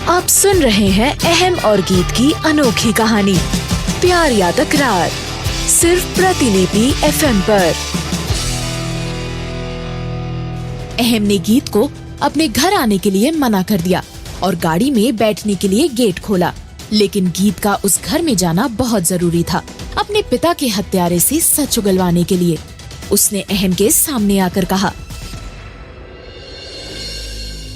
आप सुन रहे हैं अहम और गीत की अनोखी कहानी प्यार या तकरार, सिर्फ प्रतिलिपि FM पर। अहम ने गीत को अपने घर आने के लिए मना कर दिया और गाड़ी में बैठने के लिए गेट खोला, लेकिन गीत का उस घर में जाना बहुत जरूरी था अपने पिता के हत्यारे से सच उगलवाने के लिए। उसने अहम के सामने आकर कहा,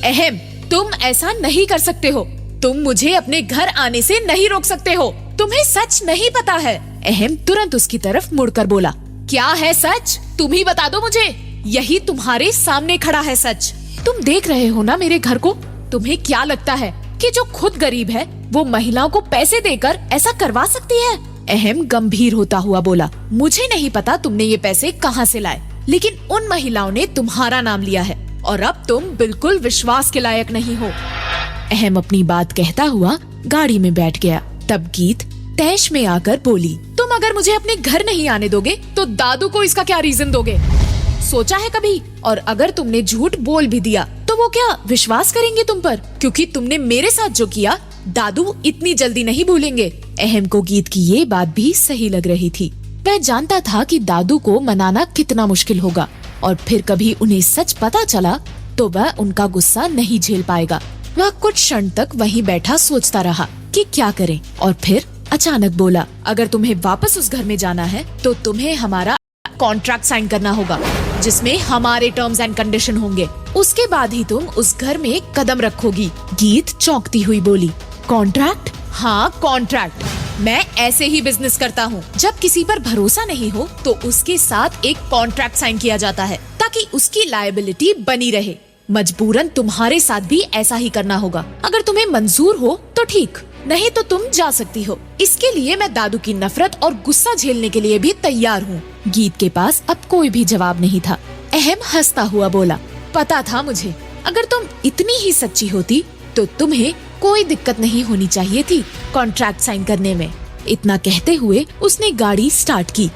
अहम, तुम ऐसा नहीं कर सकते हो। तुम मुझे अपने घर आने से नहीं रोक सकते हो। तुम्हें सच नहीं पता है। अहम तुरंत उसकी तरफ मुड़कर बोला, क्या है सच? तुम ही बता दो मुझे। यही तुम्हारे सामने खड़ा है सच। तुम देख रहे हो ना मेरे घर को। तुम्हें क्या लगता है कि जो खुद गरीब है वो महिलाओं को पैसे देकर ऐसा करवा सकती है? अहम गंभीर होता हुआ बोला, मुझे नहीं पता तुमने ये पैसे कहाँ से लाए, लेकिन उन महिलाओं ने तुम्हारा नाम लिया है और अब तुम बिल्कुल विश्वास के लायक नहीं हो। अहम अपनी बात कहता हुआ गाड़ी में बैठ गया। तब गीत तैश में आकर बोली, तुम अगर मुझे अपने घर नहीं आने दोगे तो दादू को इसका क्या रीजन दोगे? सोचा है कभी? और अगर तुमने झूठ बोल भी दिया तो वो क्या विश्वास करेंगे तुम पर? क्योंकि तुमने मेरे साथ जो किया दादू इतनी जल्दी नहीं भूलेंगे। अहम को गीत की ये बात भी सही लग रही थी। वह जानता था कि दादू को मनाना कितना मुश्किल होगा और फिर कभी उन्हें सच पता चला तो वह उनका गुस्सा नहीं झेल पाएगा। वह कुछ क्षण तक वहीं बैठा सोचता रहा कि क्या करे और फिर अचानक बोला, अगर तुम्हें वापस उस घर में जाना है तो तुम्हें हमारा कॉन्ट्रैक्ट साइन करना होगा जिसमें हमारे टर्म्स एंड कंडीशन होंगे। उसके बाद ही तुम उस घर में कदम रखोगी। गीत चौंकती हुई बोली, कॉन्ट्रैक्ट? हाँ, कॉन्ट्रैक्ट। मैं ऐसे ही बिजनेस करता हूँ। जब किसी पर भरोसा नहीं हो तो उसके साथ एक कॉन्ट्रैक्ट साइन किया जाता है ताकि उसकी लायबिलिटी बनी रहे। मजबूरन तुम्हारे साथ भी ऐसा ही करना होगा। अगर तुम्हें मंजूर हो तो ठीक, नहीं तो तुम जा सकती हो। इसके लिए मैं दादू की नफरत और गुस्सा झेलने के लिए भी तैयार हूँ। गीत के पास अब कोई भी जवाब नहीं था। अहम हंसता हुआ बोला, पता था मुझे। अगर तुम इतनी ही सच्ची होती तो तुम्हें कोई दिक्कत नहीं होनी चाहिए थी कॉन्ट्रैक्ट साइन करने में। इतना कहते हुए उसने गाड़ी स्टार्ट की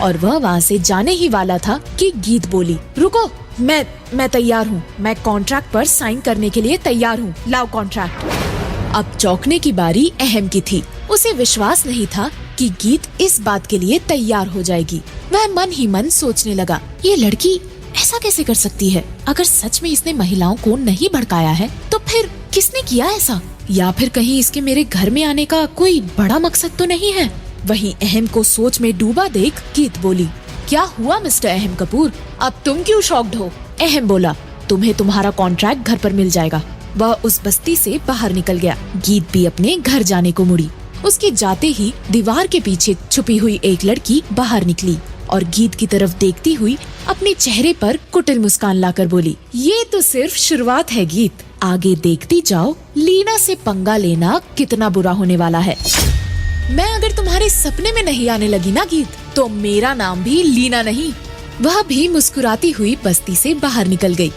और वह वहाँ से जाने ही वाला था कि गीत बोली, रुको, मैं तैयार हूँ। मैं कॉन्ट्रैक्ट पर साइन करने के लिए तैयार हूँ। लाओ कॉन्ट्रैक्ट। अब चौंकने की बारी अहम की थी। उसे विश्वास नहीं था कि गीत इस बात के लिए तैयार हो जाएगी। वह मन ही मन सोचने लगा, ये लड़की ऐसा कैसे कर सकती है? अगर सच में इसने महिलाओं को नहीं भड़काया है तो फिर किसने किया ऐसा? या फिर कहीं इसके मेरे घर में आने का कोई बड़ा मकसद तो नहीं है? वहीं अहम को सोच में डूबा देख गीत बोली, क्या हुआ मिस्टर अहम कपूर? अब तुम क्यों शॉक्ड हो? अहम बोला, तुम्हें तुम्हारा कॉन्ट्रैक्ट घर पर मिल जाएगा। वह उस बस्ती से बाहर निकल गया। गीत भी अपने घर जाने को मुड़ी। उसके जाते ही दीवार के पीछे छुपी हुई एक लड़की बाहर निकली और गीत की तरफ देखती हुई अपने चेहरे पर कुटिल मुस्कान लाकर बोली, ये तो सिर्फ शुरुआत है गीत, आगे देखती जाओ लीना से पंगा लेना कितना बुरा होने वाला है। मैं अगर तुम्हारे सपने में नहीं आने लगी ना गीत, तो मेरा नाम भी लीना नहीं। वह भी मुस्कुराती हुई बस्ती से बाहर निकल गई।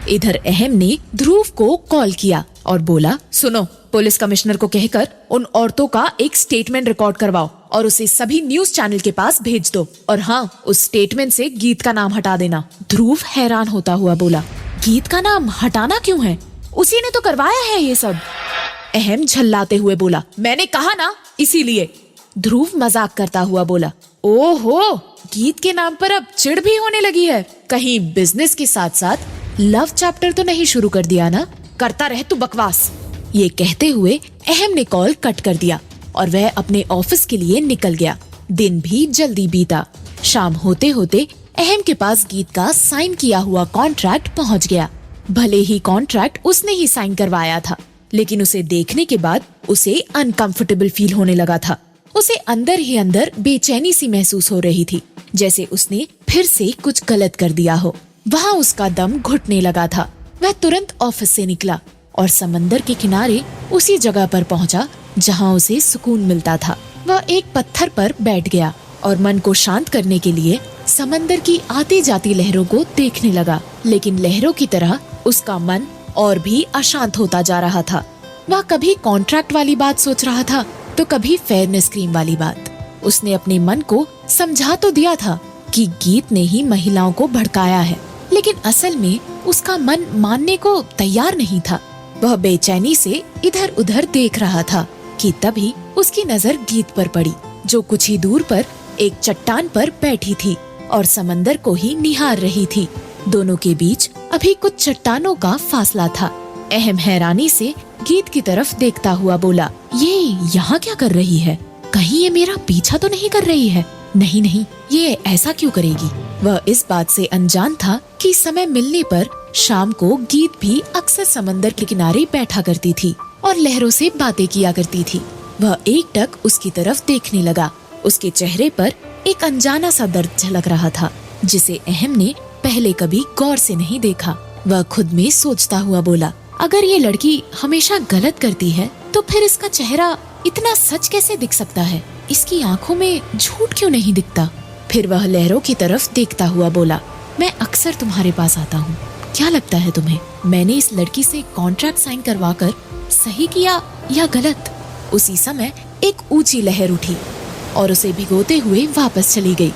इधर अहम ने ध्रुव को कॉल किया और बोला, सुनो, पुलिस कमिश्नर को कहकर उन औरतों का एक स्टेटमेंट रिकॉर्ड करवाओ और उसे सभी न्यूज चैनल के पास भेज दो। और हाँ, उस स्टेटमेंट से गीत का नाम हटा देना। ध्रुव हैरान होता हुआ बोला, गीत का नाम हटाना क्यों है? उसी ने तो करवाया है ये सब। अहम झल्लाते हुए बोला, मैंने कहा ना, इसीलिए। ध्रुव मजाक करता हुआ बोला, ओहो, गीत के नाम पर अब चिढ़ भी होने लगी है। कहीं बिजनेस के साथ साथ लव चैप्टर तो नहीं शुरू कर दिया ना? करता रहे तू बकवास। ये कहते हुए अहम ने कॉल कट कर दिया और वह अपने ऑफिस के लिए निकल गया। दिन भी जल्दी बीता। शाम होते होते अहम के पास गीत का साइन किया हुआ कॉन्ट्रैक्ट पहुंच गया। भले ही कॉन्ट्रैक्ट उसने ही साइन करवाया था, लेकिन उसे देखने के बाद उसे अनकंफर्टेबल फील होने लगा था। उसे अंदर ही अंदर बेचैनी सी महसूस हो रही थी, जैसे उसने फिर से कुछ गलत कर दिया हो। वहाँ उसका दम घुटने लगा था। वह तुरंत ऑफिस से निकला और समंदर के किनारे उसी जगह पर पहुंचा जहां उसे सुकून मिलता था। वह एक पत्थर पर बैठ गया और मन को शांत करने के लिए समंदर की आती जाती लहरों को देखने लगा। लेकिन लहरों की तरह उसका मन और भी अशांत होता जा रहा था। वह कभी कॉन्ट्रैक्ट वाली बात सोच रहा था तो कभी फेयरनेस क्रीम वाली बात। उसने अपने मन को समझा तो दिया था कि गीत ने ही महिलाओं को भड़काया है, लेकिन असल में उसका मन मानने को तैयार नहीं था। वह बेचैनी से इधर उधर देख रहा था कि तभी उसकी नजर गीत पर पड़ी, जो कुछ ही दूर पर एक चट्टान पर बैठी थी और समंदर को ही निहार रही थी। दोनों के बीच अभी कुछ चट्टानों का फासला था। अहम हैरानी से गीत की तरफ देखता हुआ बोला, ये यहाँ क्या कर रही है? कहीं ये मेरा पीछा तो नहीं कर रही है? नहीं नहीं, ये ऐसा क्यों करेगी? वह इस बात से अनजान था कि समय मिलने पर शाम को गीत भी अक्सर समंदर के किनारे बैठा करती थी और लहरों से बातें किया करती थी। वह एकटक उसकी तरफ देखने लगा। उसके चेहरे पर एक अनजाना सा दर्द झलक रहा था, जिसे अहम ने पहले कभी गौर से नहीं देखा। वह खुद में सोचता हुआ बोला, अगर ये लड़की हमेशा गलत करती है तो फिर इसका चेहरा इतना सच कैसे दिख सकता है? इसकी आंखों में झूठ क्यों नहीं दिखता? फिर वह लहरों की तरफ देखता हुआ बोला, मैं अक्सर तुम्हारे पास आता हूँ। क्या लगता है तुम्हें, मैंने इस लड़की से कॉन्ट्रैक्ट साइन करवाकर सही किया या गलत? उसी समय एक ऊंची लहर उठी और उसे भिगोते हुए वापस चली गई,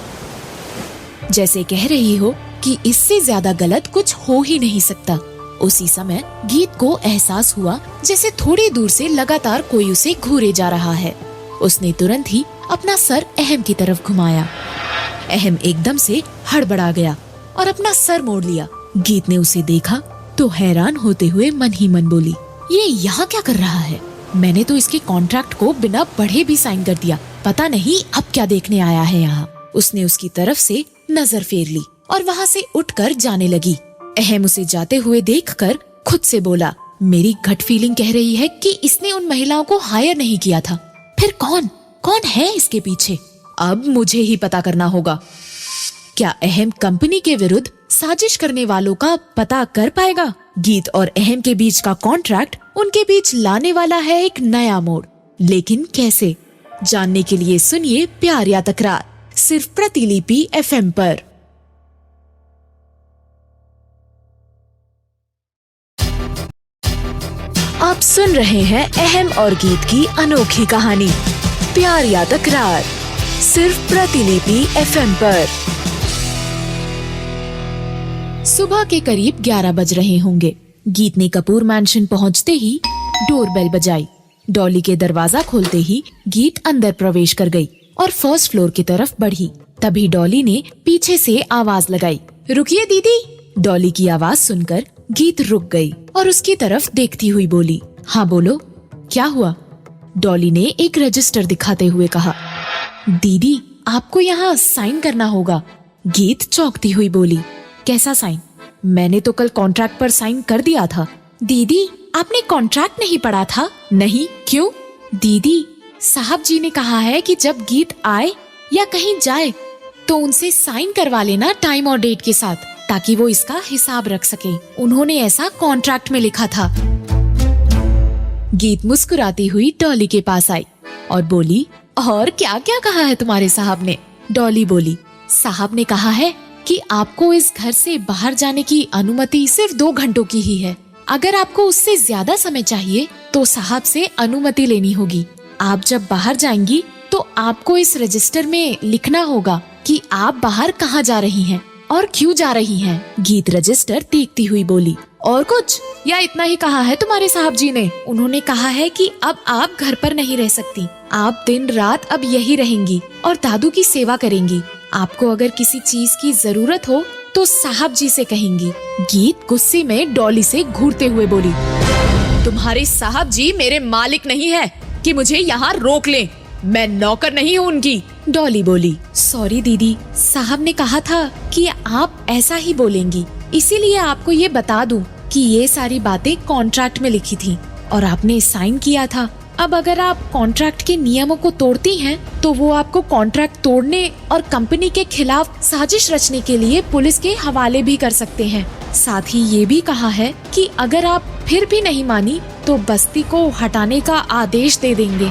जैसे कह रही हो कि इससे ज्यादा गलत कुछ हो ही नहीं सकता। उसी समय गीत को एहसास हुआ जैसे थोड़ी दूर से लगातार कोई उसे घूरे जा रहा है। उसने तुरंत ही अपना सर अहम की तरफ घुमाया। अहम एकदम से हड़बड़ा गया और अपना सर मोड़ लिया। गीत ने उसे देखा तो हैरान होते हुए मन ही मन बोली, ये यहाँ क्या कर रहा है? मैंने तो इसके कॉन्ट्रैक्ट को बिना पढ़े भी साइन कर दिया, पता नहीं अब क्या देखने आया है यहाँ। उसने उसकी तरफ से नजर फेर ली और वहाँ से उठकर जाने लगी। अहम उसे जाते हुए देखकर खुद से बोला, मेरी गट फीलिंग कह रही है कि इसने उन महिलाओं को हायर नहीं किया था। फिर कौन है इसके पीछे? अब मुझे ही पता करना होगा। क्या अहम कंपनी के विरुद्ध साजिश करने वालों का पता कर पाएगा? गीत और अहम के बीच का कॉन्ट्रैक्ट उनके बीच लाने वाला है एक नया मोड़, लेकिन कैसे? जानने के लिए सुनिए प्यार या तकरार, सिर्फ प्रतिलिपि FM पर। आप सुन रहे हैं अहम और गीत की अनोखी कहानी प्यार या तकरार, सिर्फ प्रतिलिपि FM पर। सुबह के करीब 11 बज रहे होंगे। गीत ने कपूर मैंशन पहुंचते ही डोरबेल बजाई। डॉली के दरवाजा खोलते ही गीत अंदर प्रवेश कर गई और फर्स्ट फ्लोर की तरफ बढ़ी। तभी डॉली ने पीछे से आवाज लगाई, रुकिए दीदी। डॉली की आवाज सुनकर गीत रुक गई और उसकी तरफ देखती हुई बोली, हाँ बोलो, क्या हुआ? डॉली ने एक रजिस्टर दिखाते हुए कहा, दीदी आपको यहाँ साइन करना होगा। गीत चौंकती हुई बोली, कैसा साइन? मैंने तो कल कॉन्ट्रैक्ट पर साइन कर दिया था। दीदी आपने कॉन्ट्रैक्ट नहीं पढ़ा था? नहीं, क्यों? दीदी साहब जी ने कहा है कि जब गीत आए या कहीं जाए तो उनसे साइन करवा लेना टाइम और डेट के साथ, ताकि वो इसका हिसाब रख सके। उन्होंने ऐसा कॉन्ट्रैक्ट में लिखा था। गीत मुस्कुराती हुई डॉली के पास आई और बोली, और क्या क्या कहा है तुम्हारे साहब ने? डॉली बोली, साहब ने कहा है कि आपको इस घर से बाहर जाने की अनुमति सिर्फ 2 घंटों की ही है। अगर आपको उससे ज्यादा समय चाहिए तो साहब से अनुमति लेनी होगी। आप जब बाहर जाएंगी तो आपको इस रजिस्टर में लिखना होगा कि आप बाहर कहाँ जा रही हैं और क्यों जा रही हैं। गीत रजिस्टर देखती हुई बोली, और कुछ या इतना ही कहा है तुम्हारे साहब जी ने? उन्होंने कहा है कि अब आप घर पर नहीं रह सकती, आप दिन रात अब यही रहेंगी और दादू की सेवा करेंगी। आपको अगर किसी चीज की जरूरत हो तो साहब जी से कहेंगी। गीत गुस्से में डॉली से घूरते हुए बोली, तुम्हारे साहब जी मेरे मालिक नहीं है कि मुझे यहाँ रोक लें। मैं नौकर नहीं हूँ उनकी। डॉली बोली, सॉरी दीदी, साहब ने कहा था कि आप ऐसा ही बोलेंगी, इसीलिए आपको ये बता दूं कि ये सारी बातें कॉन्ट्रैक्ट में लिखी थी और आपने साइन किया था। अब अगर आप कॉन्ट्रैक्ट के नियमों को तोड़ती हैं तो वो आपको कॉन्ट्रैक्ट तोड़ने और कंपनी के खिलाफ साजिश रचने के लिए पुलिस के हवाले भी कर सकते हैं। साथ ही ये भी कहा है कि अगर आप फिर भी नहीं मानी तो बस्ती को हटाने का आदेश दे देंगे।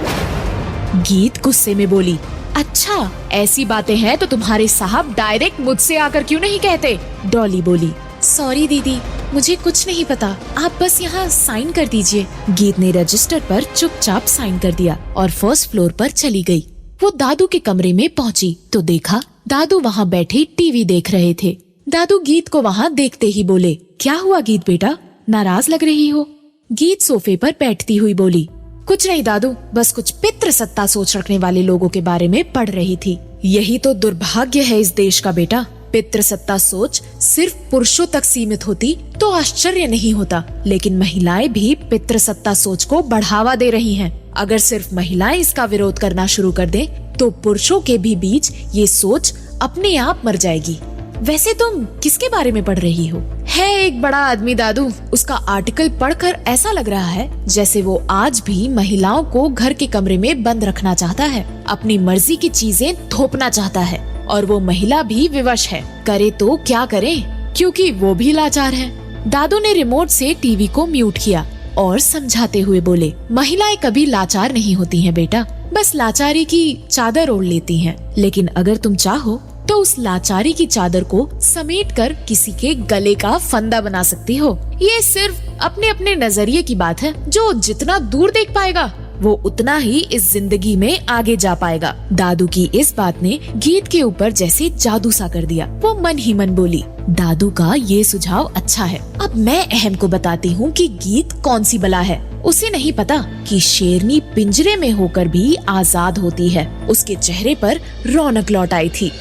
गीत गुस्से में बोली, अच्छा ऐसी बातें हैं तो तुम्हारे साहब डायरेक्ट मुझसे आकर क्यों नहीं कहते? डॉली बोली, सॉरी दीदी, मुझे कुछ नहीं पता, आप बस यहाँ साइन कर दीजिए। गीत ने रजिस्टर पर चुपचाप साइन कर दिया और फर्स्ट फ्लोर पर चली गई। वो दादू के कमरे में पहुँची तो देखा दादू वहाँ बैठे टीवी देख रहे थे। दादू गीत को वहाँ देखते ही बोले, क्या हुआ गीत बेटा, नाराज लग रही हो? गीत सोफे पर बैठती हुई बोली, कुछ नहीं दादू, बस कुछ पितृ सत्ता सोच रखने वाले लोगों के बारे में पढ़ रही थी। यही तो दुर्भाग्य है इस देश का बेटा। पितृ सत्ता सोच सिर्फ पुरुषों तक सीमित होती तो आश्चर्य नहीं होता, लेकिन महिलाएं भी पितृ सत्ता सोच को बढ़ावा दे रही हैं। अगर सिर्फ महिलाएं इसका विरोध करना शुरू कर दें, तो पुरुषों के भी बीच ये सोच अपने आप मर जाएगी। वैसे तुम किसके बारे में पढ़ रही हो? है एक बड़ा आदमी दादू, उसका आर्टिकल पढ़कर ऐसा लग रहा है जैसे वो आज भी महिलाओं को घर के कमरे में बंद रखना चाहता है, अपनी मर्जी की चीजें थोपना चाहता है, और वो महिला भी विवश है। करे तो क्या करे, क्योंकि वो भी लाचार है। दादू ने रिमोट से टीवी को म्यूट किया और समझाते हुए बोले, महिलाएं कभी लाचार नहीं होती हैं बेटा, बस लाचारी की चादर ओढ़ लेती हैं। लेकिन अगर तुम चाहो तो उस लाचारी की चादर को समेटकर किसी के गले का फंदा बना सकती हो। ये सिर्फ अपने अपने नजरिए की बात है। जो जितना दूर देख पाएगा वो उतना ही इस जिंदगी में आगे जा पाएगा। दादू की इस बात ने गीत के ऊपर जैसे जादू सा कर दिया। वो मन ही मन बोली, दादू का ये सुझाव अच्छा है। अब मैं अहम को बताती हूँ कि गीत कौन सी बला है। उसे नहीं पता कि शेरनी पिंजरे में होकर भी आजाद होती है। उसके चेहरे पर रौनक लौट आई थी।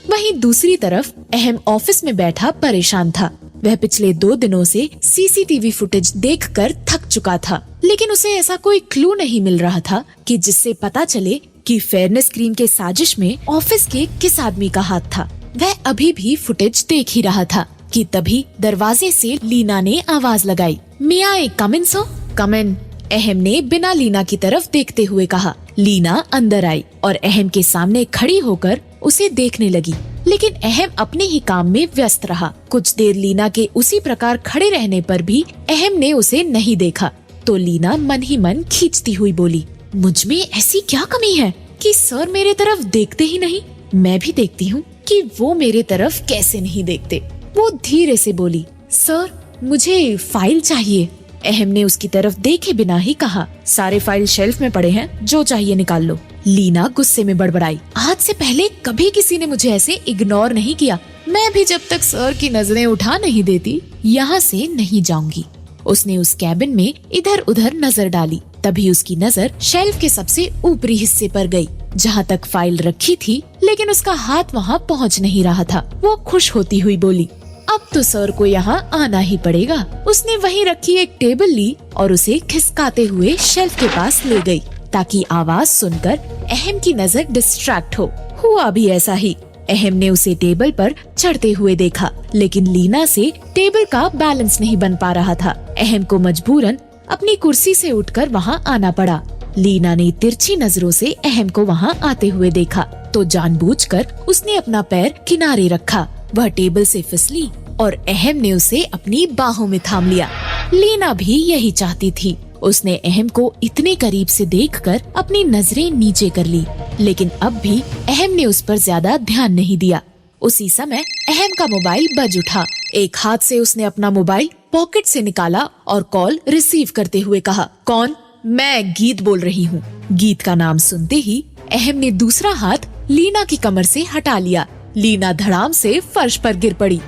वहीं दूसरी तरफ अहम ऑफिस में बैठा परेशान था। वह पिछले 2 दिनों से सीसीटीवी फुटेज देखकर थक चुका था, लेकिन उसे ऐसा कोई क्लू नहीं मिल रहा था कि जिससे पता चले कि फेयरनेस क्रीम के साजिश में ऑफिस के किस आदमी का हाथ था। वह अभी भी फुटेज देख ही रहा था कि तभी दरवाजे से लीना ने आवाज लगाई, मे आई कम इन सर? कम इन, अहम ने बिना लीना की तरफ देखते हुए कहा। लीना अंदर आई और अहम के सामने खड़ी होकर उसे देखने लगी, लेकिन अहम अपने ही काम में व्यस्त रहा। कुछ देर लीना के उसी प्रकार खड़े रहने पर भी अहम ने उसे नहीं देखा, तो लीना मन ही मन खींचती हुई बोली, मुझ में ऐसी क्या कमी है कि सर मेरे तरफ देखते ही नहीं? मैं भी देखती हूँ कि वो मेरे तरफ कैसे नहीं देखते। वो धीरे से बोली, सर मुझे फाइल चाहिए। अहम ने उसकी तरफ देखे बिना ही कहा, सारे फाइल शेल्फ में पड़े हैं, जो चाहिए निकाल लो। लीना गुस्से में बड़बड़ाई, आज से पहले कभी किसी ने मुझे ऐसे इग्नोर नहीं किया। मैं भी जब तक सर की नजरें उठा नहीं देती यहाँ से नहीं जाऊंगी। उसने उस कैबिन में इधर उधर नजर डाली, तभी उसकी नजर शेल्फ के सबसे ऊपरी हिस्से पर गई, जहाँ तक फाइल रखी थी, लेकिन उसका हाथ वहाँ पहुँच नहीं रहा था। वो खुश होती हुई बोली, अब तो सर को यहाँ आना ही पड़ेगा। उसने वहीं रखी एक टेबल ली और उसे खिसकाते हुए शेल्फ के पास ले गई, ताकि आवाज सुनकर अहम की नजर डिस्ट्रैक्ट हो। हुआ भी ऐसा ही। अहम ने उसे टेबल पर चढ़ते हुए देखा, लेकिन लीना से टेबल का बैलेंस नहीं बन पा रहा था। अहम को मजबूरन अपनी कुर्सी से उठकर वहाँ आना पड़ा। लीना ने तिरछी नजरों से अहम को वहाँ आते हुए देखा, तो जानबूझकर उसने अपना पैर किनारे रखा। वह टेबल से फिसली और अहम ने उसे अपनी बाहों में थाम लिया। लीना भी यही चाहती थी। उसने अहम को इतने करीब से देखकर अपनी नजरें नीचे कर ली, लेकिन अब भी अहम ने उस पर ज्यादा ध्यान नहीं दिया। उसी समय अहम का मोबाइल बज उठा। एक हाथ से उसने अपना मोबाइल पॉकेट से निकाला और कॉल रिसीव करते हुए कहा, कौन? मैं गीत बोल रही हूँ। गीत का नाम सुनते ही अहम ने दूसरा हाथ लीना की कमर से हटा लिया। लीना धड़ाम से फर्श पर गिर पड़ी।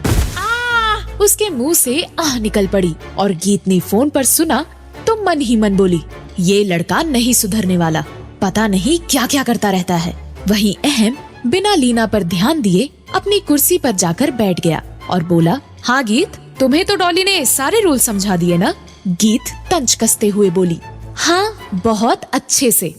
उसके मुंह से आह निकल पड़ी और गीत ने फोन पर सुना तो मन ही मन बोली, ये लड़का नहीं सुधरने वाला, पता नहीं क्या क्या करता रहता है। वहीं अहम बिना लीना पर ध्यान दिए अपनी कुर्सी पर जाकर बैठ गया और बोला, हाँ गीत, तुम्हें तो डॉली ने सारे रूल समझा दिए ना? गीत तंज कसते हुए बोली, हाँ बहुत अच्छे से,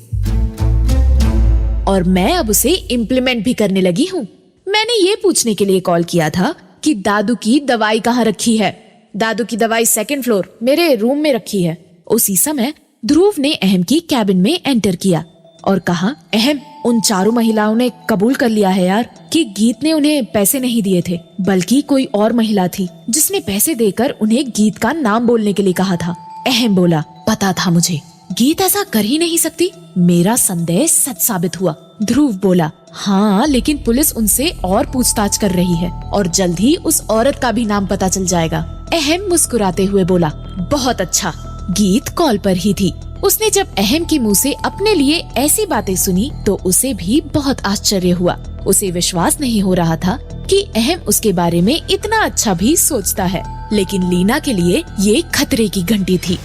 और मैं अब उसे इम्प्लीमेंट भी करने लगी हूँ। मैंने ये पूछने के लिए कॉल किया था कि दादू की दवाई कहाँ रखी है। दादू की दवाई 2nd फ्लोर मेरे रूम में रखी है। उसी समय ध्रुव ने अहम की कैबिन में एंटर किया और कहा, अहम, उन चारों महिलाओं ने कबूल कर लिया है यार कि गीत ने उन्हें पैसे नहीं दिए थे, बल्कि कोई और महिला थी जिसने पैसे देकर उन्हें गीत का नाम बोलने के लिए कहा था। अहम बोला, पता था मुझे, गीत ऐसा कर ही नहीं सकती। मेरा संदेह सच साबित हुआ। ध्रुव बोला, हाँ लेकिन पुलिस उनसे और पूछताछ कर रही है और जल्द ही उस औरत का भी नाम पता चल जाएगा। अहम मुस्कुराते हुए बोला, बहुत अच्छा। गीत कॉल पर ही थी। उसने जब अहम के मुंह से अपने लिए ऐसी बातें सुनी तो उसे भी बहुत आश्चर्य हुआ। उसे विश्वास नहीं हो रहा था कि अहम उसके बारे में इतना अच्छा भी सोचता है, लेकिन लीना के लिए ये खतरे की घंटी थी।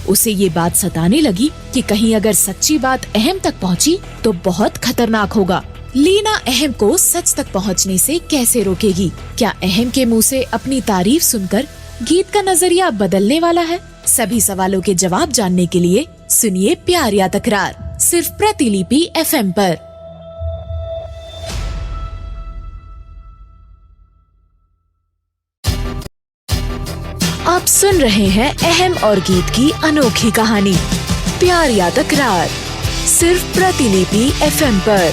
उसे ये बात सताने लगी कि कहीं अगर सच्ची बात अहम तक पहुंची तो बहुत खतरनाक होगा। लीना अहम को सच तक पहुंचने से कैसे रोकेगी? क्या अहम के मुंह से अपनी तारीफ सुनकर गीत का नजरिया बदलने वाला है? सभी सवालों के जवाब जानने के लिए सुनिए प्यार या तकरार, सिर्फ प्रतिलिपि FM पर। आप सुन रहे हैं अहम और गीत की अनोखी कहानी प्यार या तकरार, सिर्फ प्रतिलिपि FM पर।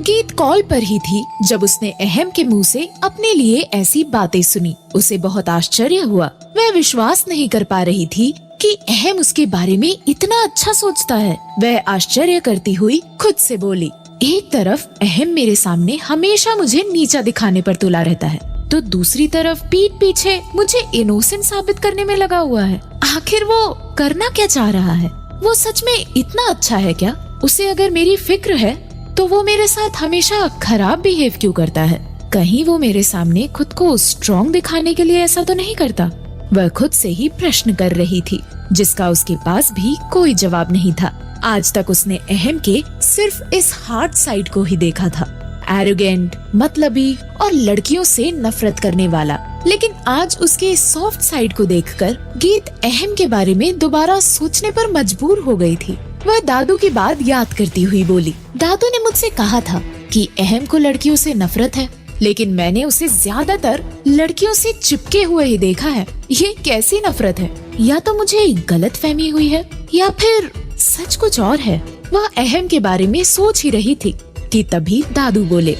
गीत कॉल पर ही थी जब उसने अहम के मुंह से अपने लिए ऐसी बातें सुनी। उसे बहुत आश्चर्य हुआ। वह विश्वास नहीं कर पा रही थी कि अहम उसके बारे में इतना अच्छा सोचता है। वह आश्चर्य करती हुई खुद से बोली, एक तरफ अहम मेरे सामने हमेशा मुझे नीचा दिखाने पर तुला रहता है, तो दूसरी तरफ पीठ पीछे मुझे इनोसेंट साबित करने में लगा हुआ है। आखिर वो करना क्या चाह रहा है? वो सच में इतना अच्छा है क्या? उसे अगर मेरी फिक्र है तो वो मेरे साथ हमेशा खराब बिहेव क्यों करता है? कहीं वो मेरे सामने खुद को स्ट्रॉन्ग दिखाने के लिए ऐसा तो नहीं करता? वह खुद से ही प्रश्न कर रही थी, जिसका उसके पास भी कोई जवाब नहीं था। आज तक उसने अहम के सिर्फ इस हार्ड साइड को ही देखा था, एरोगेंट, मतलबी और लड़कियों से नफरत करने वाला। लेकिन आज उसके सॉफ्ट साइड को देखकर गीत अहम के बारे में दोबारा सोचने पर मजबूर हो गई थी। वह दादू की बात याद करती हुई बोली, दादू ने मुझसे कहा था कि अहम को लड़कियों से नफरत है, लेकिन मैंने उसे ज्यादातर लड़कियों से चिपके हुए ही देखा है। ये कैसी नफरत है? या तो मुझे गलत फहमी हुई है या फिर सच कुछ और है। वह अहम के बारे में सोच ही रही थी कि तभी दादू बोले,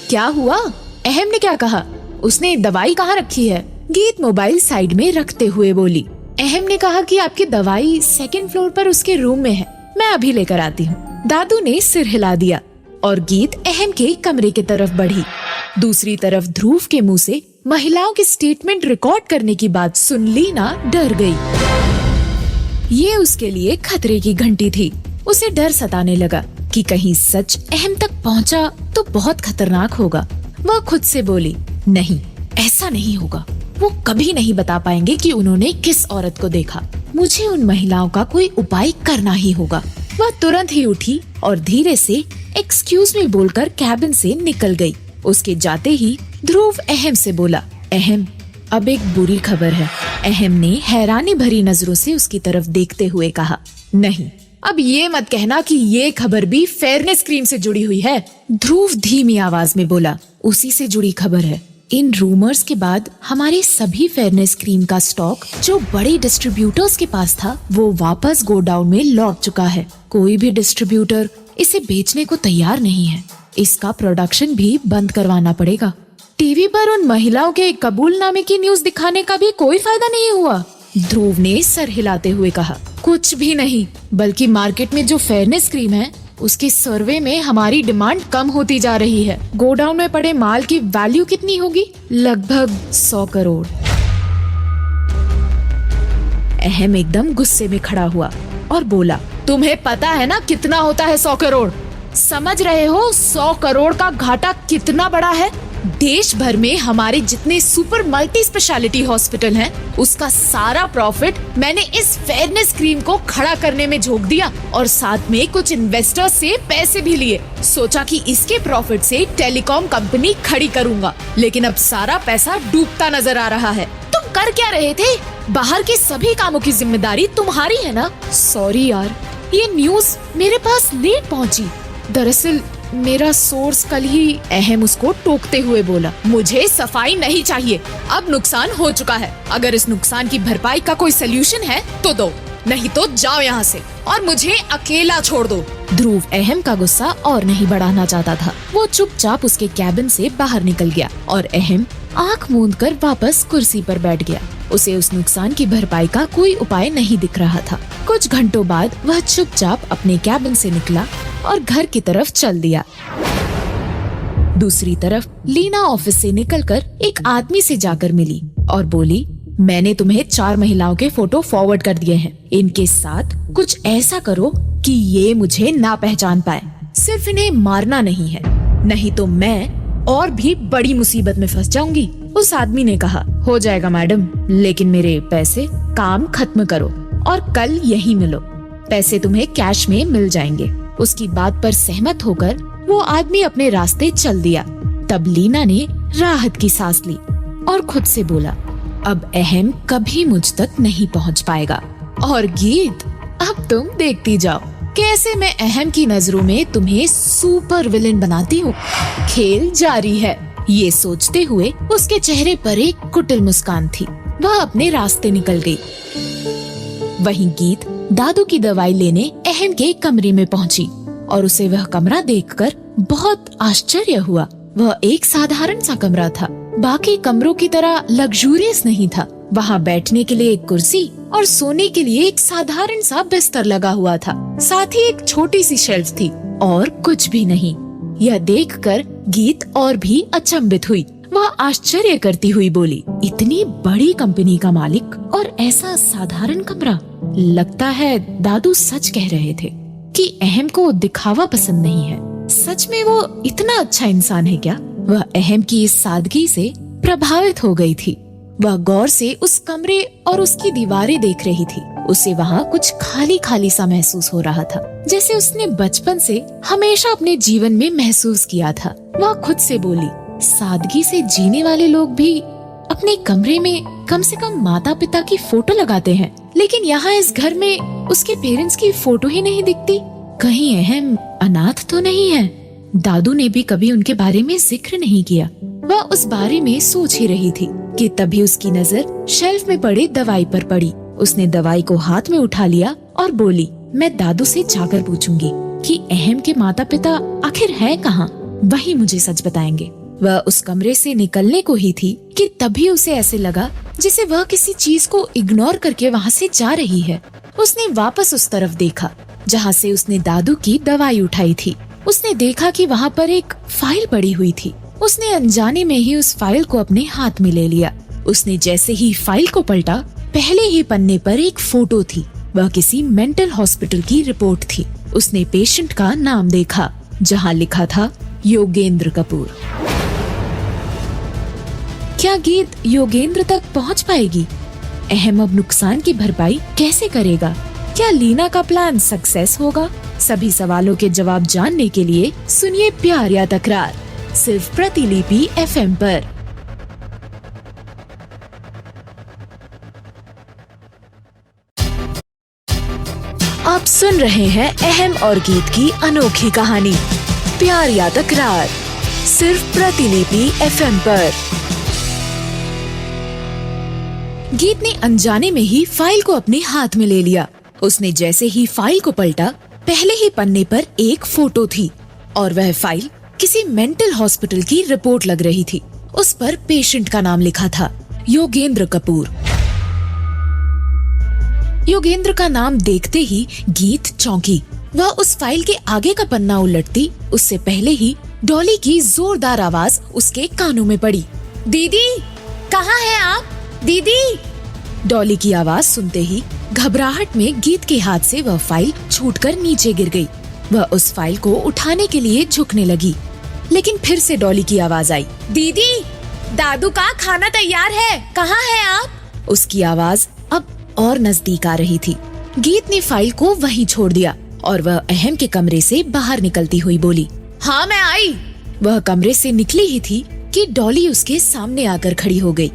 क्या हुआ? अहम ने क्या कहा? उसने दवाई कहाँ रखी है? गीत मोबाइल साइड में रखते हुए बोली, अहम ने कहा कि आपकी दवाई 2nd फ्लोर पर उसके रूम में है, मैं अभी लेकर आती हूँ। दादू ने सिर हिला दिया और गीत अहम के कमरे की तरफ बढ़ी। दूसरी तरफ ध्रुव के मुंह से महिलाओं के स्टेटमेंट रिकॉर्ड करने की बात सुन लीना डर गई। ये उसके लिए खतरे की घंटी थी। उसे डर सताने लगा कि कहीं सच अहम तक पहुंचा तो बहुत खतरनाक होगा। वह खुद से बोली, नहीं, ऐसा नहीं होगा। वो कभी नहीं बता पाएंगे कि उन्होंने किस औरत को देखा। मुझे उन महिलाओं का कोई उपाय करना ही होगा। वह तुरंत ही उठी और धीरे से एक्सक्यूज मी बोलकर कैबिन से निकल गई। उसके जाते ही ध्रुव अहम से बोला, अहम, अब एक बुरी खबर है। अहम ने हैरानी भरी नजरों से उसकी तरफ देखते हुए कहा, नहीं, अब ये मत कहना कि ये खबर भी फेयरनेस क्रीम से जुड़ी हुई है। ध्रुव धीमी आवाज में बोला, उसी से जुड़ी खबर है। इन रूमर्स के बाद हमारे सभी फेयरनेस क्रीम का स्टॉक जो बड़े डिस्ट्रीब्यूटर्स के पास था वो वापस गोडाउन में लौट चुका है। कोई भी डिस्ट्रीब्यूटर इसे बेचने को तैयार नहीं है। इसका प्रोडक्शन भी बंद करवाना पड़ेगा। टीवी पर उन महिलाओं के कबूलनामे की न्यूज दिखाने का भी कोई फायदा नहीं हुआ। ध्रुव ने सर हिलाते हुए कहा, कुछ भी नहीं, बल्कि मार्केट में जो फेयरनेस क्रीम है उसके सर्वे में हमारी डिमांड कम होती जा रही है। गोडाउन में पड़े माल की वैल्यू कितनी होगी? लगभग 100 करोड़। अहम एकदम गुस्से में खड़ा हुआ और बोला, तुम्हें पता है ना कितना होता है 100 करोड़? समझ रहे हो 100 करोड़ का घाटा कितना बड़ा है? देश भर में हमारे जितने सुपर मल्टी स्पेशलिटी हॉस्पिटल हैं, उसका सारा प्रॉफिट मैंने इस फेयरनेस क्रीम को खड़ा करने में झोंक दिया और साथ में कुछ इन्वेस्टर्स से पैसे भी लिए। सोचा कि इसके प्रॉफिट से टेलीकॉम कंपनी खड़ी करूंगा, लेकिन अब सारा पैसा डूबता नजर आ रहा है। तुम कर क्या रहे थे? बाहर के सभी कामों की जिम्मेदारी तुम्हारी है ना? सॉरी यार, ये न्यूज मेरे पास लेट पहुंची। दरअसल मेरा सोर्स कल ही। अहम उसको टोकते हुए बोला, मुझे सफाई नहीं चाहिए। अब नुकसान हो चुका है। अगर इस नुकसान की भरपाई का कोई सलूशन है तो दो, नहीं तो जाओ यहाँ से और मुझे अकेला छोड़ दो। ध्रुव अहम का गुस्सा और नहीं बढ़ाना चाहता था। वो चुपचाप उसके कैबिन से बाहर निकल गया और अहम आंख मूंदकर वापस कुर्सी पर बैठ गया। उसे उस नुकसान की भरपाई का कोई उपाय नहीं दिख रहा था। कुछ घंटों बाद वह चुपचाप अपने कैबिन से निकला और घर की तरफ चल दिया। दूसरी तरफ लीना ऑफिस से निकलकर एक आदमी से जाकर मिली और बोली, मैंने तुम्हें 4 महिलाओं के फोटो फॉरवर्ड कर दिए हैं। इनके साथ कुछ ऐसा करो कि ये मुझे ना पहचान पाए। सिर्फ इन्हें मारना नहीं है, नहीं तो मैं और भी बड़ी मुसीबत में फंस जाऊंगी। उस आदमी ने कहा, हो जाएगा मैडम, लेकिन मेरे पैसे। काम खत्म करो और कल यहीं मिलो, पैसे तुम्हें कैश में मिल जाएंगे। उसकी बात पर सहमत होकर वो आदमी अपने रास्ते चल दिया। तब लीना ने राहत की सांस ली और खुद से बोला, अब अहम कभी मुझ तक नहीं पहुंच पाएगा। और गीत, अब तुम देखती जाओ कैसे मैं अहम की नजरों में तुम्हें सुपर विलेन बनाती हूँ। खेल जारी है। ये सोचते हुए उसके चेहरे पर एक कुटिल मुस्कान थी। वह अपने रास्ते निकल गई। वहीं गीत दादू की दवाई लेने अहम के कमरे में पहुंची और उसे वह कमरा देखकर बहुत आश्चर्य हुआ। वह एक साधारण सा कमरा था, बाकी कमरों की तरह लग्जूरियस नहीं था। वहाँ बैठने के लिए एक कुर्सी और सोने के लिए एक साधारण सा बिस्तर लगा हुआ था। साथ ही एक छोटी सी शेल्फ थी और कुछ भी नहीं। यह देखकर गीत और भी अचंभित हुई। वह आश्चर्य करती हुई बोली, इतनी बड़ी कंपनी का मालिक और ऐसा साधारण कमरा। लगता है दादू सच कह रहे थे कि अहम को दिखावा पसंद नहीं है। सच में वो इतना अच्छा इंसान है क्या? वह अहम की इस सादगी से प्रभावित हो गई थी। वह गौर से उस कमरे और उसकी दीवारें देख रही थी। उसे वहाँ कुछ खाली खाली सा महसूस हो रहा था, जैसे उसने बचपन से हमेशा अपने जीवन में महसूस किया था। वह खुद से बोली, सादगी से जीने वाले लोग भी अपने कमरे में कम से कम माता पिता की फोटो लगाते हैं, लेकिन यहाँ इस घर में उसके पेरेंट्स की फोटो ही नहीं दिखती। कहीं अहम अनाथ तो नहीं है? दादू ने भी कभी उनके बारे में जिक्र नहीं किया। वह उस बारे में सोच ही रही थी कि तभी उसकी नजर शेल्फ में पड़े दवाई पर पड़ी। उसने दवाई को हाथ में उठा लिया और बोली, मैं दादू से जाकर पूछूंगी कि अहम के माता पिता आखिर है कहाँ, वही मुझे सच बताएंगे। वह उस कमरे से निकलने को ही थी कि तभी उसे ऐसे लगा जिसे वह किसी चीज को इग्नोर करके वहाँ से जा रही है। उसने वापस उस तरफ देखा जहाँ से उसने दादू की दवाई उठाई थी। उसने देखा कि वहाँ पर एक फाइल पड़ी हुई थी। उसने अनजाने में ही उस फाइल को अपने हाथ में ले लिया। उसने जैसे ही फाइल को पलटा, पहले ही पन्ने पर एक फोटो थी। वह किसी मेंटल हॉस्पिटल की रिपोर्ट थी। उसने पेशेंट का नाम देखा, जहाँ लिखा था योगेंद्र कपूर। क्या गीत योगेंद्र तक पहुँच पाएगी? अहम अब नुकसान की भरपाई कैसे करेगा? क्या लीना का प्लान सक्सेस होगा? सभी सवालों के जवाब जानने के लिए सुनिए प्यार या तकरार, सिर्फ प्रतिलिपि FM पर। आप सुन रहे हैं अहम और गीत की अनोखी कहानी प्यार या तकरार, सिर्फ प्रतिलिपि FM पर। गीत ने अनजाने में ही फाइल को अपने हाथ में ले लिया। उसने जैसे ही फाइल को पलटा, पहले ही पन्ने पर एक फोटो थी और वह फाइल किसी मेंटल हॉस्पिटल की रिपोर्ट लग रही थी। उस पर पेशेंट का नाम लिखा था, योगेंद्र कपूर। योगेंद्र का नाम देखते ही गीत चौंकी। वह उस फाइल के आगे का पन्ना उलटती, उससे पहले ही डॉली की जोरदार आवाज उसके कानों में पड़ी। दीदी, कहाँ हैं आप? दीदी! डॉली की आवाज सुनते ही घबराहट में गीत के हाथ से वह फाइल छूटकर नीचे गिर गई। वह उस फाइल को उठाने के लिए झुकने लगी, लेकिन फिर से डॉली की आवाज आई, दीदी, दादू का खाना तैयार है, कहाँ हैं आप? उसकी आवाज अब और नजदीक आ रही थी। गीत ने फाइल को वहीं छोड़ दिया और वह अहम के कमरे से बाहर निकलती हुई बोली, हाँ मैं आई। वह कमरे से निकली ही थी कि डॉली उसके सामने आकर खड़ी हो गई।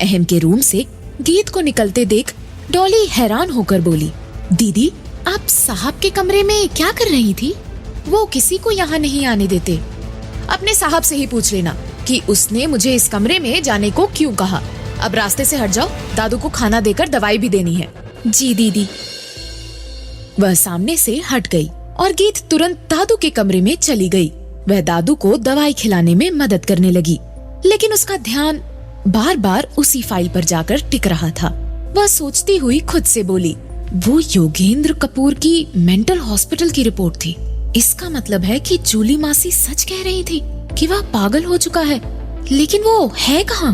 अहम के रूम से गीत को निकलते देख डॉली हैरान होकर बोली, दीदी, आप साहब के कमरे में क्या कर रही थी? वो किसी को यहाँ नहीं आने देते। अपने साहब से ही पूछ लेना कि उसने मुझे इस कमरे में जाने को क्यों कहा। अब रास्ते से हट जाओ, दादू को खाना देकर दवाई भी देनी है। जी दीदी। वह सामने से हट गई और गीत तुरंत दादू के कमरे में चली गई। वह दादू को दवाई खिलाने में मदद करने लगी, लेकिन उसका ध्यान बार बार उसी फाइल पर जाकर टिक रहा था। वह सोचती हुई खुद से बोली, वो योगेंद्र कपूर की मेंटल हॉस्पिटल की रिपोर्ट थी। इसका मतलब है कि जूली मासी सच कह रही थी कि वह पागल हो चुका है, लेकिन वो है कहाँ?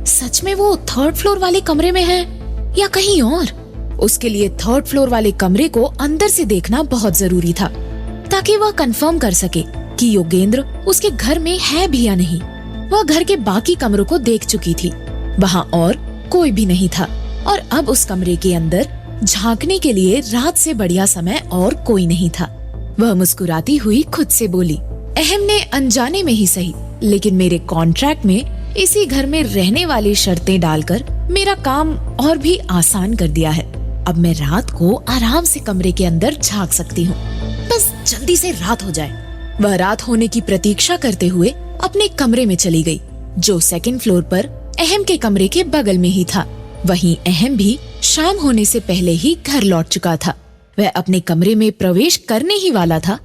सच में वो 3rd फ्लोर वाले कमरे में है या कहीं और? उसके लिए 3rd फ्लोर वाले कमरे को अंदर से देखना बहुत जरूरी था। ताकि वह कंफर्म कर सके कि योगेंद्र उसके घर में है भी या नहीं। वह घर के बाकी कमरों को देख चुकी थी, वहाँ और कोई भी नहीं था और अब उस कमरे के अंदर झांकने के लिए रात से बढ़िया समय और कोई नहीं था। वह मुस्कुराती हुई खुद से बोली, अहम ने अनजाने में ही सही, लेकिन मेरे कॉन्ट्रैक्ट में इसी घर में रहने वाली शर्तें डालकर मेरा काम और भी आसान कर दिया है। अब मैं रात को आराम से कमरे के अंदर झांक सकती हूँ, बस जल्दी से रात हो जाए। वह रात होने की प्रतीक्षा करते हुए अपने कमरे में चली गई, जो सेकंड फ्लोर पर अहम के कमरे के बगल में ही था। वहीं अहम भी शाम होने से पहले ही घर लौट चुका था। वह अपने कमरे में प्रवेश करने ही वाला था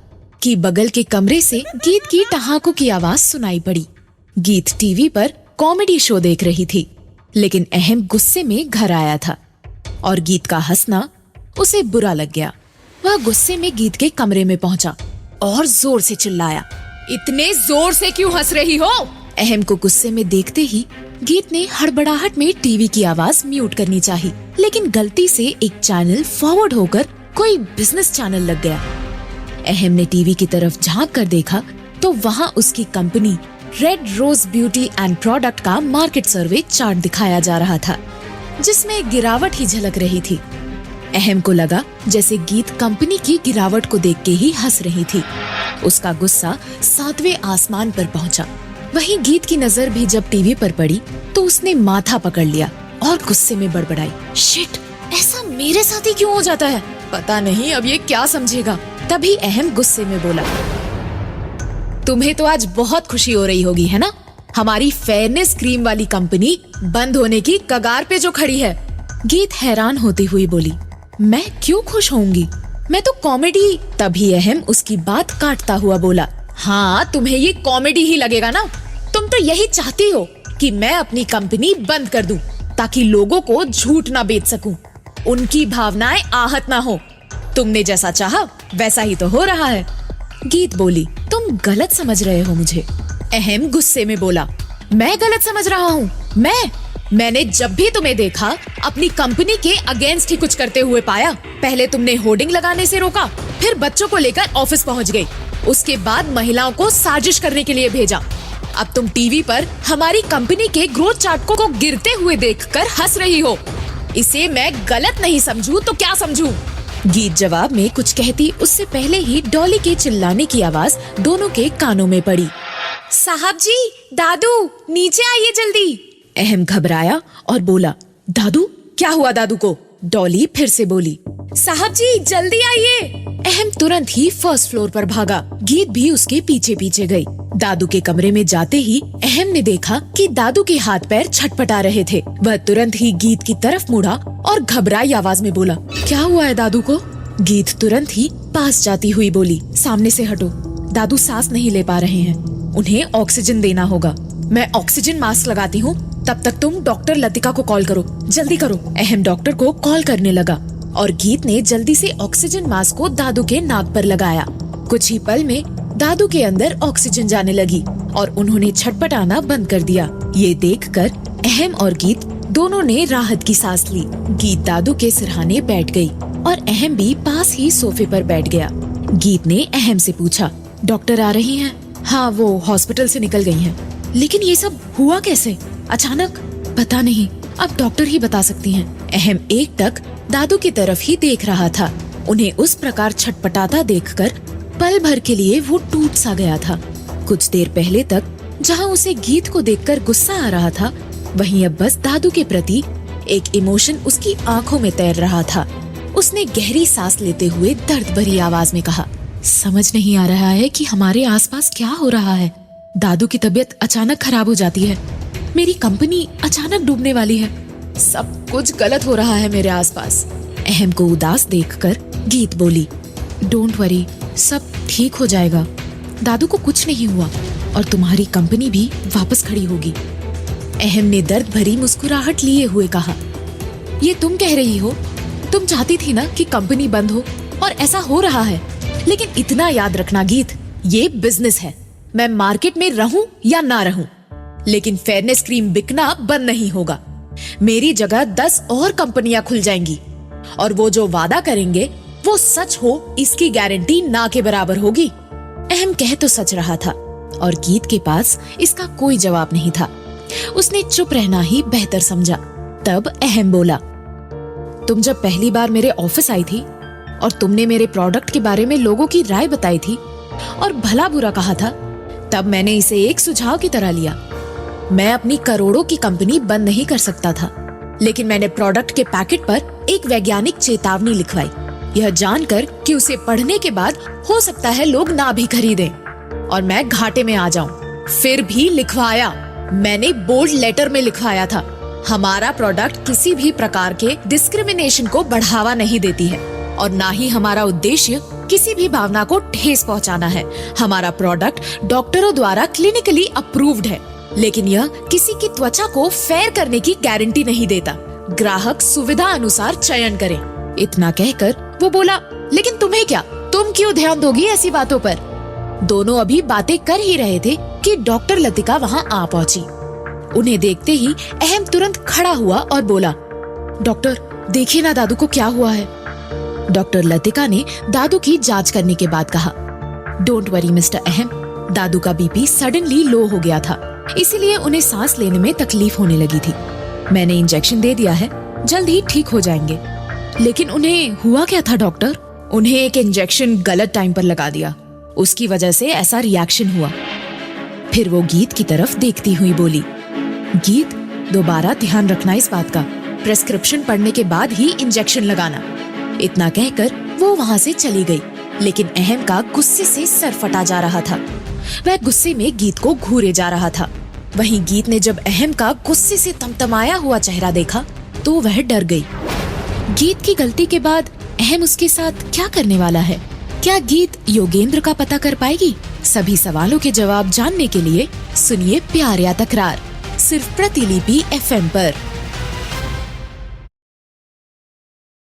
कि बगल के कमरे से गीत की ठहाकों की आवाज सुनाई पड़ी। गीत टीवी पर कॉमेडी शो देख रही थी, लेकिन अहम गुस्से में घर आया था और गीत का हंसना उसे बुरा लग गया। वह गुस्से में गीत के कमरे में पहुंचा और जोर से चिल्लाया, इतने जोर से क्यों हंस रही हो? अहम को गुस्से में देखते ही गीत ने हड़बड़ाहट में टीवी की आवाज म्यूट करनी चाहिए, लेकिन गलती से एक चैनल फॉरवर्ड होकर कोई बिजनेस चैनल लग गया। अहम ने टीवी की तरफ झांक कर देखा तो वहाँ उसकी company red rose beauty and product का मार्केट सर्वे चार्ट दिखाया जा रहा था, जिसमें गिरावट ही झलक रही थी। अहम को लगा जैसे गीत कंपनी की गिरावट को देख के ही हंस रही थी। उसका गुस्सा 7वें आसमान पर पहुंचा। वहीं गीत की नजर भी जब टीवी पर पड़ी तो उसने माथा पकड़ लिया और गुस्से में बड़बड़ाई, शिट, ऐसा मेरे साथ ही क्यों हो जाता है? पता नहीं अब ये क्या समझेगा। तभी अहम गुस्से में बोला, तुम्हें तो आज बहुत खुशी हो रही होगी, है ना? हमारी फेयरनेस क्रीम वाली कंपनी बंद होने की कगार पे जो खड़ी है। गीत हैरान होती हुई बोली, मैं क्यों खुश होंगी? मैं तो कॉमेडी। तभी अहम उसकी बात काटता हुआ बोला, हाँ, तुम्हें ये कॉमेडी ही लगेगा ना। तुम तो यही चाहती हो कि मैं अपनी कंपनी बंद कर दूं, ताकि लोगों को झूठ ना बेच सकूं, उनकी भावनाएं आहत ना हो। तुमने जैसा चाहा वैसा ही तो हो रहा है। गीत बोली, तुम गलत समझ रहे हो मुझे। अहम गुस्से में बोला, मैं गलत समझ रहा हूँ? मैंने जब भी तुम्हें देखा अपनी कंपनी के अगेंस्ट ही कुछ करते हुए पाया। पहले तुमने होर्डिंग लगाने से रोका, फिर बच्चों को लेकर ऑफिस पहुँच गई, उसके बाद महिलाओं को साजिश करने के लिए भेजा। अब तुम टीवी पर हमारी कंपनी के ग्रोथ चार्ट को गिरते हुए देखकर हंस रही हो। इसे मैं गलत नहीं समझूं तो क्या समझूं? गीत जवाब में कुछ कहती उससे पहले ही डॉली के चिल्लाने की आवाज दोनों के कानों में पड़ी। साहब जी, दादू, नीचे आइए जल्दी। अहम घबराया और बोला, दादू? क्या हुआ दादू को? डॉली फिर से बोली, साहब जी जल्दी आइए। अहम तुरंत ही फर्स्ट फ्लोर पर भागा। गीत भी उसके पीछे पीछे गई। दादू के कमरे में जाते ही अहम ने देखा कि दादू के हाथ पैर छटपटा रहे थे। वह तुरंत ही गीत की तरफ मुड़ा और घबराई आवाज में बोला, क्या हुआ है दादू को? गीत तुरंत ही पास जाती हुई बोली, सामने से हटो, दादू सांस नहीं ले पा रहे हैं, उन्हें ऑक्सीजन देना होगा। मैं ऑक्सीजन मास्क लगाती हूँ, तब तक तुम डॉक्टर लतिका को कॉल करो, जल्दी करो। अहम डॉक्टर को कॉल करने लगा और गीत ने जल्दी से ऑक्सीजन मास्क को दादू के नाक पर लगाया। कुछ ही पल में दादू के अंदर ऑक्सीजन जाने लगी और उन्होंने छटपटाना बंद कर दिया। ये देखकर अहम और गीत दोनों ने राहत की सांस ली। गीत दादू के सिरहाने बैठ गई और अहम भी पास ही सोफे पर बैठ गया। गीत ने अहम से पूछा, डॉक्टर आ रही हैं? हाँ, वो हॉस्पिटल से निकल गई हैं। लेकिन ये सब हुआ कैसे अचानक? पता नहीं, अब डॉक्टर ही बता सकती हैं। अहम एकटक दादू की तरफ ही देख रहा था। उन्हें उस प्रकार छटपटाता देखकर पल भर के लिए वो टूट सा गया था। कुछ देर पहले तक जहाँ उसे गीत को देखकर गुस्सा आ रहा था, वहीं अब बस दादू के प्रति एक इमोशन उसकी आंखों में तैर रहा था। उसने गहरी सांस लेते हुए दर्द भरी आवाज में कहा, समझ नहीं आ रहा है कि हमारे आसपास क्या हो रहा है। दादू की तबीयत अचानक खराब हो जाती है, मेरी कंपनी अचानक डूबने वाली है, सब कुछ गलत हो रहा है मेरे आसपास। अहम को उदास देखकर गीत बोली, डोंट वरी, सब ठीक हो जाएगा। दादू को कुछ नहीं हुआ और तुम्हारी कंपनी भी वापस खड़ी होगी। अहम ने दर्द भरी मुस्कुराहट लिए हुए कहा, ये तुम कह रही हो? तुम चाहती थी ना कि कंपनी बंद हो और ऐसा हो रहा है। लेकिन इतना याद रखना गीत, ये बिजनेस है, मैं मार्केट में रहूं या ना रहूं, लेकिन फेयरनेस क्रीम बिकना बंद नहीं होगा। मेरी जगह 10 और कंपनियां खुल जाएंगी और वो जो वादा करेंगे वो सच हो इसकी गारंटी ना के बराबर होगी। अहम कह तो सच रहा था और गीत के पास इसका कोई जवाब नहीं था। उसने चुप रहना ही बेहतर समझा। तब अहम बोला, तुम जब पहली बार मेरे ऑफिस आई थी और तुमने मेरे प्रोडक्ट के बारे में लोगों की राय बताई थी और भला बुरा कहा था, तब मैंने इसे एक सुझाव की तरह लिया। मैं अपनी करोड़ों की कंपनी बंद नहीं कर सकता था, लेकिन मैंने प्रोडक्ट के पैकेट पर एक वैज्ञानिक चेतावनी लिखवाई, यह जानकर कि उसे पढ़ने के बाद हो सकता है लोग ना भी खरीदें और मैं घाटे में आ जाऊं। फिर भी लिखवाया, मैंने बोल्ड लेटर में लिखवाया था, हमारा प्रोडक्ट किसी भी प्रकार के डिस्क्रिमिनेशन को बढ़ावा नहीं देती है और ना ही हमारा उद्देश्य किसी भी भावना को ठेस पहुंचाना है। हमारा प्रोडक्ट डॉक्टरों द्वारा क्लिनिकली अप्रूव्ड है, लेकिन यह किसी की त्वचा को फेयर करने की गारंटी नहीं देता। ग्राहक सुविधा अनुसार चयन करे। इतना कहकर वो बोला, लेकिन तुम्हें क्या, तुम क्यों ध्यान दोगी ऐसी बातों पर? दोनों अभी बातें कर ही रहे थे कि डॉक्टर लतिका वहाँ आ पहुंची। उन्हें देखते ही अहम तुरंत खड़ा हुआ और बोला, डॉक्टर देखिए ना दादू को क्या हुआ है। डॉक्टर लतिका ने दादू की जांच करने के बाद कहा, डोंट वरी मिस्टर अहम, दादू का बीपी सडनली लो हो गया था, इसीलिए उन्हें सांस लेने में तकलीफ होने लगी थी। मैंने इंजेक्शन दे दिया है, जल्द ही ठीक हो जाएंगे। लेकिन उन्हें हुआ क्या था डॉक्टर? उन्हें एक इंजेक्शन गलत टाइम पर लगा दिया, उसकी वजह से ऐसा रिएक्शन हुआ। फिर वो गीत की तरफ देखती हुई बोली, गीत दोबारा ध्यान रखना इस बात का, प्रेस्क्रिप्शन पढ़ने के बाद ही इंजेक्शन लगाना। इतना कहकर वो वहाँ से चली गई, लेकिन अहम का गुस्से से सर फटा जा रहा था। वह गुस्से में गीत को घूरे जा रहा था। वहीं गीत ने जब अहम का गुस्से से तमतमाया हुआ चेहरा देखा तो वह डर गई। गीत की गलती के बाद अहम उसके साथ क्या करने वाला है? क्या गीत योगेंद्र का पता कर पाएगी? सभी सवालों के जवाब जानने के लिए सुनिए प्यार या तकरार, सिर्फ प्रतिलिपि FM पर।